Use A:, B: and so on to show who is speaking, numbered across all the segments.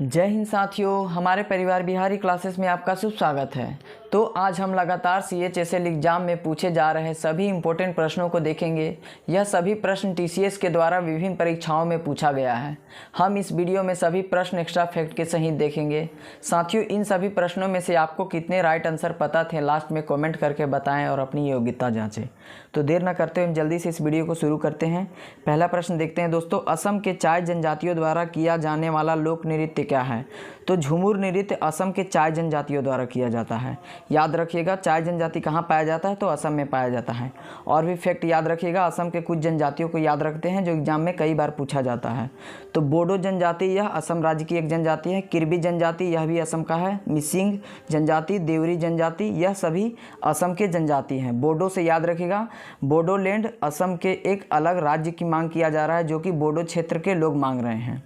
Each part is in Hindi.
A: जय हिंद साथियों, हमारे परिवार बिहारी क्लासेस में आपका शुभ स्वागत है। तो आज हम लगातार CHSL एग्ज़ाम में पूछे जा रहे सभी इम्पोर्टेंट प्रश्नों को देखेंगे। यह सभी प्रश्न TCS के द्वारा विभिन्न परीक्षाओं में पूछा गया है। हम इस वीडियो में सभी प्रश्न एक्स्ट्रा फैक्ट के सहित देखेंगे। साथियों, इन सभी प्रश्नों में से आपको कितने राइट आंसर पता थे, लास्ट में कमेंट करके बताएं और अपनी योग्यता जाँचें। तो देर न करते हुए हम जल्दी से इस वीडियो को शुरू करते हैं। पहला प्रश्न देखते हैं दोस्तों, असम के चाय जनजातियों द्वारा किया जाने वाला लोक नृत्य क्या है? तो झूमुर नृत्य असम के चाय जनजातियों द्वारा किया जाता है। याद रखिएगा, चाय जनजाति कहाँ पाया जाता है? तो असम में पाया जाता है। और भी फैक्ट याद रखिएगा, असम के कुछ जनजातियों को याद रखते हैं जो एग्जाम में कई बार पूछा जाता है। तो बोडो जनजाति यह असम राज्य की एक जनजाति है। किरबी जनजाति यह भी असम का है। मिसिंग जनजाति, देवरी जनजाति यह सभी असम के जनजाति हैं। बोडो से याद रखिएगा, बोडोलैंड असम के एक अलग राज्य की मांग किया जा रहा है जो कि बोडो क्षेत्र के लोग मांग रहे हैं।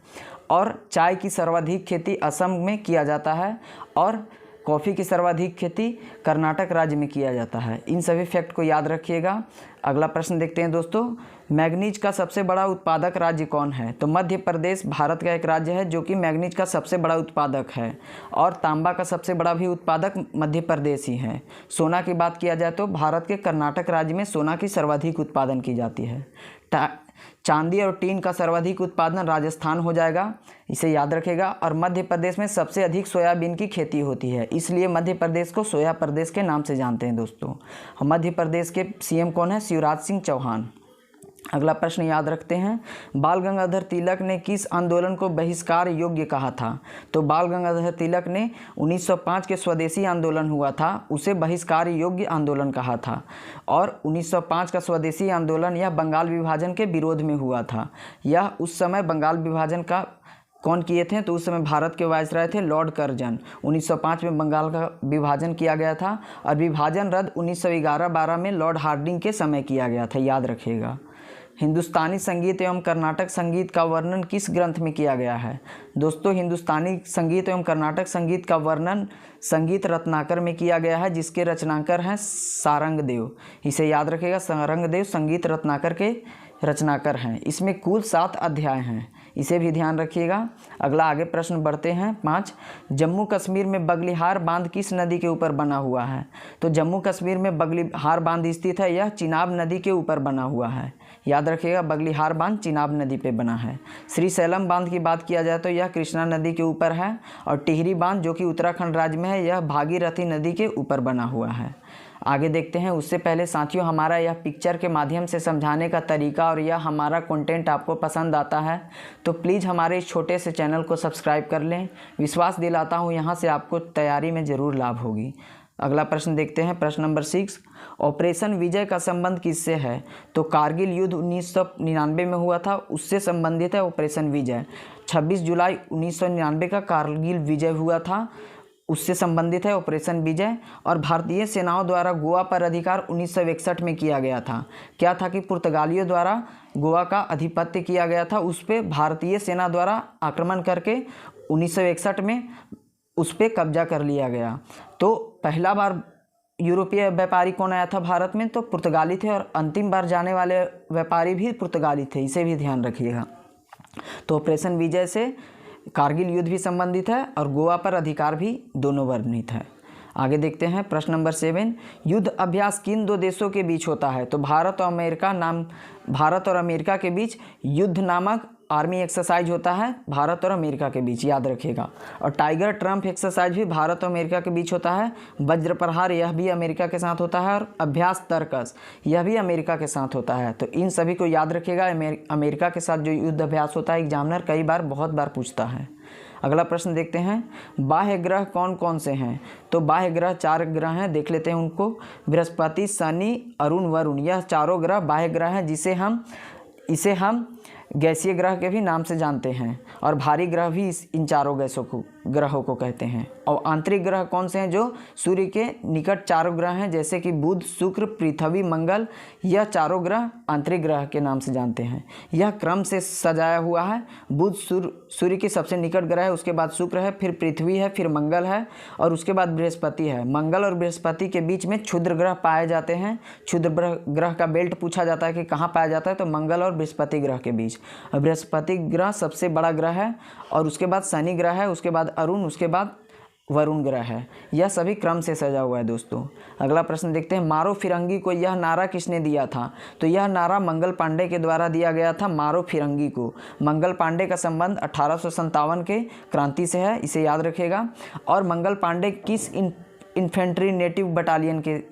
A: और चाय की सर्वाधिक खेती असम में किया जाता है और कॉफ़ी की सर्वाधिक खेती कर्नाटक राज्य में किया जाता है। इन सभी फैक्ट को याद रखिएगा। अगला प्रश्न देखते हैं दोस्तों, मैग्नीज का सबसे बड़ा उत्पादक राज्य कौन है? तो मध्य प्रदेश भारत का एक राज्य है जो कि मैग्नीज का सबसे बड़ा उत्पादक है। और तांबा का सबसे बड़ा भी उत्पादक मध्य प्रदेश ही है। सोना की बात किया जाए तो भारत के कर्नाटक राज्य में सोना की सर्वाधिक उत्पादन की जाती है। चांदी और टीन का सर्वाधिक उत्पादन राजस्थान हो जाएगा, इसे याद रखेगा। और मध्य प्रदेश में सबसे अधिक सोयाबीन की खेती होती है, इसलिए मध्य प्रदेश को सोया प्रदेश के नाम से जानते हैं दोस्तों। मध्य प्रदेश के CM कौन है? शिवराज सिंह चौहान। अगला प्रश्न याद रखते हैं, बाल गंगाधर तिलक ने किस आंदोलन को बहिष्कार योग्य कहा था? तो बाल गंगाधर तिलक ने 1905 के स्वदेशी आंदोलन हुआ था, उसे बहिष्कार योग्य आंदोलन कहा था। और 1905 का स्वदेशी आंदोलन यह बंगाल विभाजन के विरोध में हुआ था। यह उस समय बंगाल विभाजन का कौन किए थे? तो उस समय भारत के वायसराय थे लॉर्ड कर्जन। 1905 में बंगाल का विभाजन किया गया था और विभाजन रद्द 1911-12 में लॉर्ड हार्डिंग के समय किया गया था, याद रखिएगा। हिंदुस्तानी संगीत एवं कर्नाटक संगीत का वर्णन किस ग्रंथ में किया गया है? दोस्तों, हिंदुस्तानी संगीत एवं कर्नाटक संगीत का वर्णन संगीत रत्नाकर में किया गया है, जिसके रचनाकर हैं सारंगदेव। इसे याद रखिएगा, सारंगदेव संगीत रत्नाकर के रचनाकर हैं। इसमें कुल 7 अध्याय हैं, इसे भी ध्यान रखिएगा। अगला आगे प्रश्न बढ़ते हैं 5, जम्मू कश्मीर में बगलिहार बांध किस नदी के ऊपर बना हुआ है? तो जम्मू कश्मीर में बगलिहार बांध स्थित है, यह चिनाब नदी के ऊपर बना हुआ है। याद रखिएगा, बगलिहार बांध चिनाब नदी पे बना है। श्रीशैलम बांध की बात किया जाए तो यह कृष्णा नदी के ऊपर है। और टिहरी बांध जो कि उत्तराखंड राज्य में है, यह भागीरथी नदी के ऊपर बना हुआ है। आगे देखते हैं। उससे पहले साथियों, हमारा यह पिक्चर के माध्यम से समझाने का तरीका और यह हमारा कंटेंट आपको पसंद आता है तो प्लीज़ हमारे इस छोटे से चैनल को सब्सक्राइब कर लें। विश्वास दिलाता हूँ यहाँ से आपको तैयारी में ज़रूर लाभ होगी। अगला प्रश्न देखते हैं, प्रश्न नंबर 6, ऑपरेशन विजय का संबंध किससे है? तो कारगिल युद्ध 1999 में हुआ था, उससे संबंधित है ऑपरेशन विजय। 26 जुलाई 1999 का कारगिल विजय हुआ था, उससे संबंधित है ऑपरेशन विजय। और भारतीय सेनाओं द्वारा गोवा पर अधिकार 1961 में किया गया था। क्या था कि पुर्तगालियों द्वारा गोवा का अधिपत्य किया गया था, उस पर भारतीय सेना द्वारा आक्रमण करके 1961 में उस पर कब्जा कर लिया गया। तो पहला बार यूरोपीय व्यापारी कौन आया था भारत में? तो पुर्तगाली थे। और अंतिम बार जाने वाले व्यापारी भी पुर्तगाली थे, इसे भी ध्यान रखिएगा। तो ऑपरेशन विजय से कारगिल युद्ध भी संबंधित है और गोवा पर अधिकार भी दोनों वर्णित है। आगे देखते हैं, प्रश्न नंबर 7, युद्ध अभ्यास किन 2 देशों के बीच होता है? तो भारत और अमेरिका के बीच युद्ध नामक आर्मी एक्सरसाइज होता है, भारत और अमेरिका के बीच, याद रखिएगा। और टाइगर ट्रम्प एक्सरसाइज भी भारत और अमेरिका के बीच होता है। वज्र प्रहार यह भी अमेरिका के साथ होता है। और अभ्यास तर्कस यह भी अमेरिका के साथ होता है। तो इन सभी को याद रखिएगा। अमेरिका के साथ जो युद्ध अभ्यास होता है, एग्जामिनर कई बार बहुत बार पूछता है। अगला प्रश्न देखते हैं, बाह्य ग्रह कौन कौन से हैं? तो बाह्य ग्रह 4 ग्रह हैं, देख लेते हैं उनको। बृहस्पति, शनि, अरुण, वरुण, यह चारों ग्रह बाह्य ग्रह हैं, इसे हम गैसीय ग्रह के भी नाम से जानते हैं। और भारी ग्रह भी इन चारों ग्रहों को कहते हैं। और आंतरिक ग्रह कौन से हैं? जो सूर्य के निकट चारों ग्रह हैं, जैसे कि बुध, शुक्र, पृथ्वी, मंगल, यह चारों ग्रह आंतरिक ग्रह के नाम से जानते हैं। यह क्रम से सजाया हुआ है। बुध सूर्य के सबसे निकट ग्रह है, उसके बाद शुक्र है, फिर पृथ्वी है, फिर मंगल है और उसके बाद बृहस्पति है। मंगल और बृहस्पति के बीच में क्षुद्र ग्रह पाए जाते हैं। क्षुद्र ग्रह का बेल्ट पूछा जाता है कि कहाँ पाया जाता है, तो मंगल और बृहस्पति ग्रह के बीच। बुध। बृहस्पति ग्रह सबसे बड़ा ग्रह है और उसके बाद शनि ग्रह है, उसके बाद अरुण, उसके बाद वरुण ग्रह है। यह सभी क्रम से सजा हुआ है दोस्तों। अगला प्रश्न देखते हैं, मारो फिरंगी को यह नारा किसने दिया था? तो यह नारा मंगल पांडे के द्वारा दिया गया था, मारो फिरंगी को। मंगल पांडे का संबंध 1857 के क्रांति से है, इसे याद रखिएगा। और मंगल पांडे किस इन्फेंट्री नेटिव बटालियन के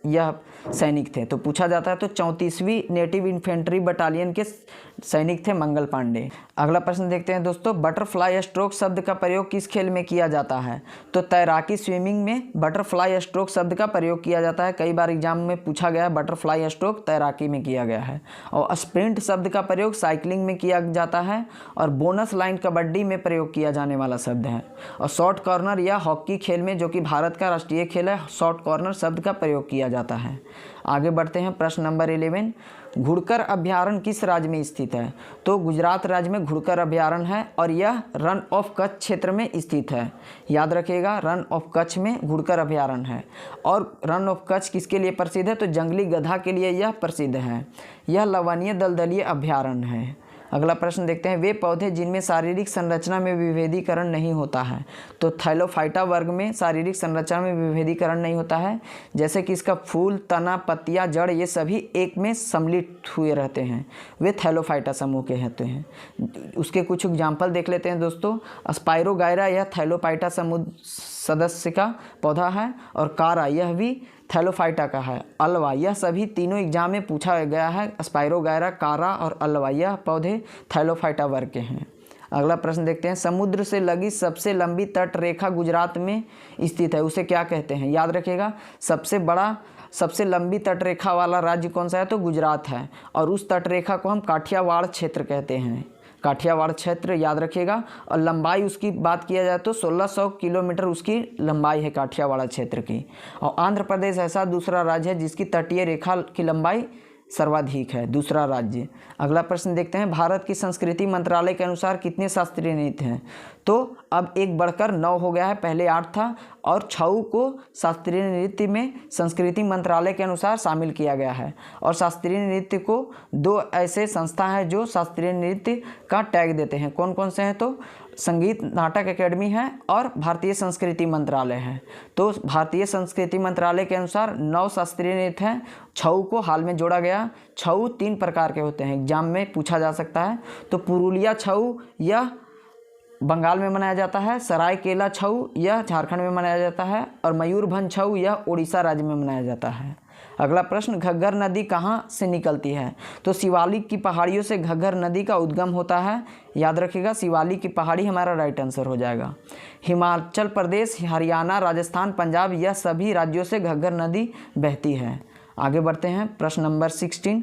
A: यह सैनिक थे? तो पूछा जाता है तो 34वीं नेटिव इन्फेंट्री बटालियन के सैनिक थे मंगल पांडे। अगला प्रश्न देखते हैं दोस्तों, बटरफ्लाई स्ट्रोक शब्द का प्रयोग किस खेल में किया जाता है? तो तैराकी स्विमिंग में बटरफ्लाई स्ट्रोक शब्द का प्रयोग किया जाता है। कई बार एग्जाम में पूछा गया है, बटरफ्लाई स्ट्रोक तैराकी में किया गया है। और स्प्रिंट शब्द का प्रयोग साइकिलिंग में किया जाता है। और बोनस लाइन कबड्डी में प्रयोग किया जाने वाला शब्द है। और शॉर्ट कॉर्नर या हॉकी खेल में, जो कि भारत का राष्ट्रीय खेल है, शॉर्ट कॉर्नर शब्द का प्रयोग किया जाता है। आगे बढ़ते हैं, प्रश्न नंबर 11, घुड़कर अभयारण्य किस राज्य में स्थित है? तो गुजरात राज्य में घुड़कर अभयारण्य है और यह रन ऑफ कच्छ क्षेत्र में स्थित है। याद रखिएगा, रन ऑफ कच्छ में घुड़कर अभयारण्य है। और रन ऑफ कच्छ किसके लिए प्रसिद्ध है? तो जंगली गधा के लिए यह प्रसिद्ध है। यह लवणीय दलदलीय अभयारण्य है। अगला प्रश्न देखते हैं, वे पौधे जिनमें शारीरिक संरचना में विभेदीकरण नहीं होता है? तो थैलोफाइटा वर्ग में शारीरिक संरचना में विभेदीकरण नहीं होता है, जैसे कि इसका फूल, तना, पत्तियां, जड़, ये सभी एक में सम्मिलित हुए रहते हैं, वे थैलोफाइटा समूह के होते हैं। उसके कुछ एग्जाम्पल देख लेते हैं दोस्तों। स्पाइरोगायरा यह थैलोफाइटा समूह सदस्य का पौधा है। और कारा यह भी थैलोफाइटा का है। अलवा, यह सभी तीनों एग्जाम में पूछा गया है। स्पाइरोगायरा, कारा और अलवा यह पौधे थैलोफाइटा वर्ग के हैं। अगला प्रश्न देखते हैं, समुद्र से लगी सबसे लंबी तट रेखा गुजरात में स्थित है, उसे क्या कहते हैं? याद रखिएगा, सबसे लंबी तट रेखा वाला राज्य कौन सा है? तो गुजरात है। और उस तट रेखा को हम काठियावाड़ क्षेत्र कहते हैं। काठियावाड़ क्षेत्र याद रखिएगा। और लंबाई उसकी बात किया जाए तो 1600 किलोमीटर उसकी लंबाई है काठियावाड़ क्षेत्र की। और आंध्र प्रदेश ऐसा दूसरा राज्य है जिसकी तटीय रेखा की लंबाई सर्वाधिक है, दूसरा राज्य। अगला प्रश्न देखते हैं, भारत की संस्कृति मंत्रालय के अनुसार कितने शास्त्रीय नृत्य हैं? तो अब एक बढ़कर 9 हो गया है, पहले 8 था। और 6 को शास्त्रीय नृत्य में संस्कृति मंत्रालय के अनुसार शामिल किया गया है। और शास्त्रीय नृत्य को 2 ऐसे संस्था हैं जो शास्त्रीय नृत्य का टैग देते हैं। कौन कौन से हैं? तो संगीत नाटक अकेडमी है और भारतीय संस्कृति मंत्रालय है। तो भारतीय संस्कृति मंत्रालय के अनुसार 9 शास्त्रीय नृत्य हैं। 6 को हाल में जोड़ा गया। 6 3 प्रकार के होते हैं, एग्जाम में पूछा जा सकता है। तो पुरुलिया छऊ यह बंगाल में मनाया जाता है। सरायकेला छऊ यह झारखंड में मनाया जाता है। और मयूरभंज छऊ यह उड़ीसा राज्य में मनाया जाता है। अगला प्रश्न, घग्गर नदी कहाँ से निकलती है? तो शिवालिक की पहाड़ियों से घग्गर नदी का उद्गम होता है। याद रखिएगा, शिवालिक की पहाड़ी हमारा राइट आंसर हो जाएगा। हिमाचल प्रदेश, हरियाणा, राजस्थान, पंजाब यह सभी राज्यों से घग्गर नदी बहती है। आगे बढ़ते हैं, प्रश्न नंबर 16,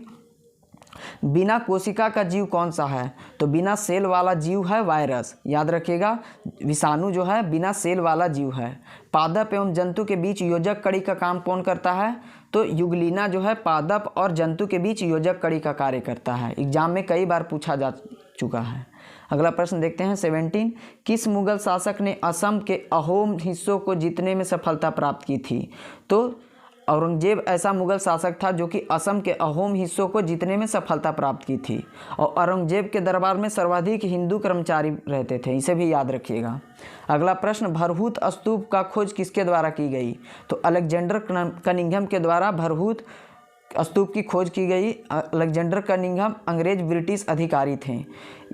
A: बिना कोशिका का जीव कौन सा है? तो बिना सेल वाला जीव है वायरस। याद रखिएगा, विषाणु जो है बिना सेल वाला जीव है। पादप एवं जंतु के बीच योजक कड़ी का काम कौन करता है? तो युगलीना जो है पादप और जंतु के बीच योजक कड़ी का कार्य करता है। एग्जाम में कई बार पूछा जा चुका है। अगला प्रश्न देखते हैं 17, किस मुगल शासक ने असम के अहोम हिस्सों को जीतने में सफलता प्राप्त की थी? तो औरंगजेब ऐसा मुगल शासक था जो कि असम के अहोम हिस्सों को जीतने में सफलता प्राप्त की थी। और औरंगजेब के दरबार में सर्वाधिक हिंदू कर्मचारी रहते थे, इसे भी याद रखिएगा। अगला प्रश्न, भरहूत स्तूप का खोज किसके द्वारा की गई? तो अलेक्जेंडर कनिंघम के द्वारा भरहूत स्तूप की खोज की गई। अलेक्जेंडर कनिंघम अंग्रेज ब्रिटिश अधिकारी थे।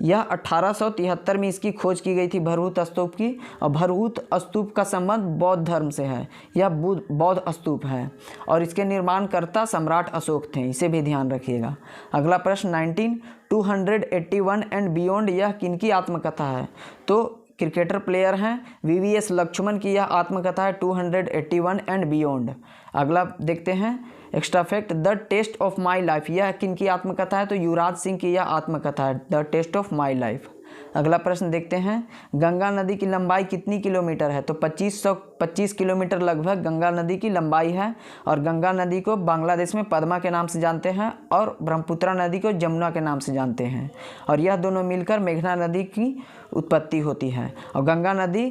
A: यह 1873 में इसकी खोज की गई थी भरहूत स्तूप की। और भरहूत स्तूप का संबंध बौद्ध धर्म से है। यह बौद्ध स्तूप है और इसके निर्माणकर्ता सम्राट अशोक थे, इसे भी ध्यान रखिएगा। अगला प्रश्न 19, 281 एंड बियॉन्ड यह किनकी आत्मकथा है? तो क्रिकेटर प्लेयर हैं VVS लक्ष्मण की यह आत्मकथा है 281 एंड बियॉन्ड। अगला देखते हैं extra fact, the test of my life यह किनकी आत्मकथा है? तो युवराज सिंह की यह आत्मकथा है, the test of my life. अगला प्रश्न देखते हैं, गंगा नदी की लंबाई कितनी किलोमीटर है? तो 2525 किलोमीटर लगभग गंगा नदी की लंबाई है। और गंगा नदी को बांग्लादेश में पद्मा के नाम से जानते हैं और ब्रह्मपुत्रा नदी को जमुना के नाम से जानते हैं। और यह दोनों मिलकर मेघना नदी की उत्पत्ति होती है। और गंगा नदी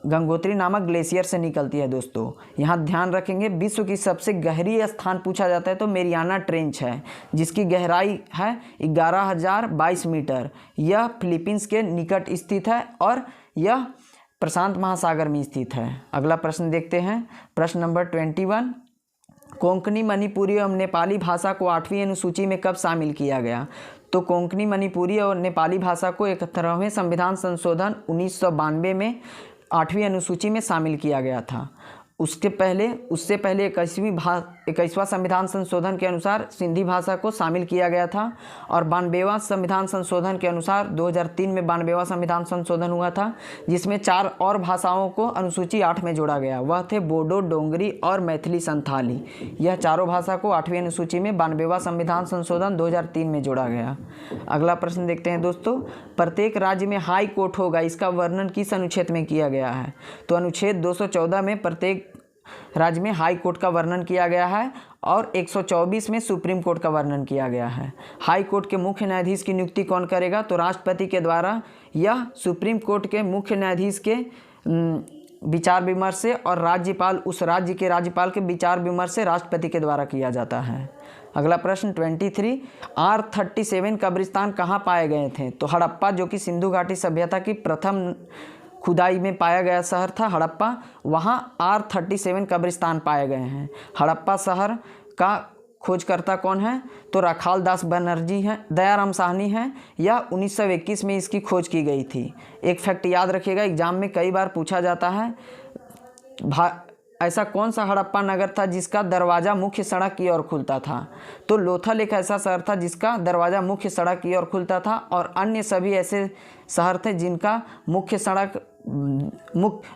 A: गंगोत्री नामक ग्लेशियर से निकलती है दोस्तों। यहाँ ध्यान रखेंगे, विश्व की सबसे गहरी स्थान पूछा जाता है तो मेरियाना ट्रेंच है, जिसकी गहराई है 11,022 मीटर। यह फिलीपींस के निकट स्थित है और यह प्रशांत महासागर में स्थित है। अगला प्रश्न देखते हैं, प्रश्न नंबर 21। कोंकणी, मणिपुरी और नेपाली भाषा को 8वीं अनुसूची में कब शामिल किया गया? तो कोंकणी, मणिपुरी और नेपाली भाषा को 71वें संविधान संशोधन 1992 में 8वीं अनुसूची में शामिल किया गया था। उससे पहले 21वां संविधान संशोधन के अनुसार सिंधी भाषा को शामिल किया गया था और 92वां संविधान संशोधन के अनुसार 2003 में 92वां संविधान संशोधन हुआ था, जिसमें 4 और भाषाओं को अनुसूची 8 में जोड़ा गया। वह थे बोडो, डोंगरी और मैथिली संथाली। यह चारों भाषा को 8वीं अनुसूची में 92वां संविधान संशोधन 2003 में जोड़ा गया। अगला प्रश्न देखते हैं दोस्तों, प्रत्येक राज्य में हाई कोर्ट होगा, इसका वर्णन किस अनुच्छेद में किया गया है? तो अनुच्छेद 214 में प्रत्येक राज्य में हाई कोर्ट का वर्णन किया गया है और 124 में सुप्रीम कोर्ट का वर्णन किया गया है। हाई कोर्ट के मुख्य न्यायाधीश की नियुक्ति कौन करेगा? तो राष्ट्रपति के द्वारा। यह सुप्रीम कोर्ट के मुख्य न्यायाधीश के विचार विमर्श से और राज्यपाल, उस राज्य के राज्यपाल के विचार विमर्श से राष्ट्रपति के द्वारा किया जाता है। अगला प्रश्न 23। R37 कब्रिस्तान कहाँ पाए गए थे? तो हड़प्पा, जो कि सिंधु घाटी सभ्यता की प्रथम खुदाई में पाया गया शहर था हड़प्पा, वहाँ R37 कब्रिस्तान पाए गए हैं। हड़प्पा शहर का खोजकर्ता कौन है? तो राखाल दास बनर्जी हैं, दयाराम साहनी हैं। यह 1921 में इसकी खोज की गई थी। एक फैक्ट याद रखिएगा, एग्जाम में कई बार पूछा जाता है, ऐसा कौन सा हड़प्पा नगर था जिसका दरवाज़ा मुख्य सड़क की ओर खुलता था? तो लोथल एक ऐसा शहर था जिसका दरवाज़ा मुख्य सड़क की ओर खुलता था और अन्य सभी ऐसे शहर थे जिनका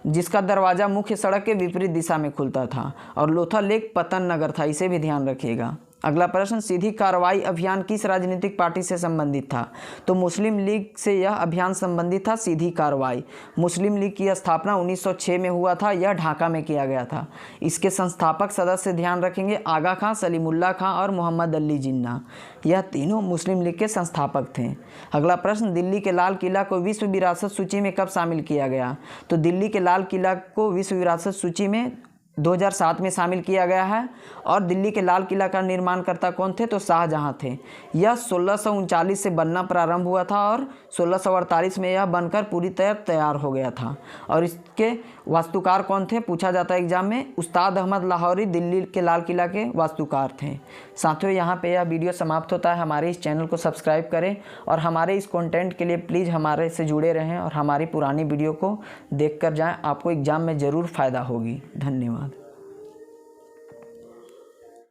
A: जिसका दरवाज़ा मुख्य सड़क के विपरीत दिशा में खुलता था। और लोथल एक पतन नगर था, इसे भी ध्यान रखिएगा। अगला प्रश्न, सीधी कार्रवाई अभियान किस राजनीतिक पार्टी से संबंधित था? तो मुस्लिम लीग से यह अभियान संबंधित था। सीधी कार्रवाई, मुस्लिम लीग की स्थापना 1906 में हुआ था। यह ढाका में किया गया था। इसके संस्थापक सदस्य ध्यान रखेंगे, आगा खां, सलीमुल्लाह खां और मोहम्मद अली जिन्ना। यह तीनों मुस्लिम लीग के संस्थापक थे। अगला प्रश्न, दिल्ली के लाल किला को विश्व विरासत सूची में कब शामिल किया गया? तो दिल्ली के लाल किला को विश्व विरासत सूची में 2007 में शामिल किया गया है। और दिल्ली के लाल किला का निर्माणकर्ता कौन थे? तो शाहजहां थे। यह 1639 से बनना प्रारंभ हुआ था और 1648 में यह बनकर पूरी तरह तैयार हो गया था। और इसके वास्तुकार कौन थे पूछा जाता है एग्जाम में? उस्ताद अहमद लाहौरी दिल्ली के लाल किला के वास्तुकार थे। साथियों, यहाँ पे यह वीडियो समाप्त होता है। हमारे इस चैनल को सब्सक्राइब करें और हमारे इस कंटेंट के लिए प्लीज़ हमारे से जुड़े रहें और हमारी पुरानी वीडियो को देख कर जाएँ। आपको एग्ज़ाम में ज़रूर फ़ायदा होगी। धन्यवाद।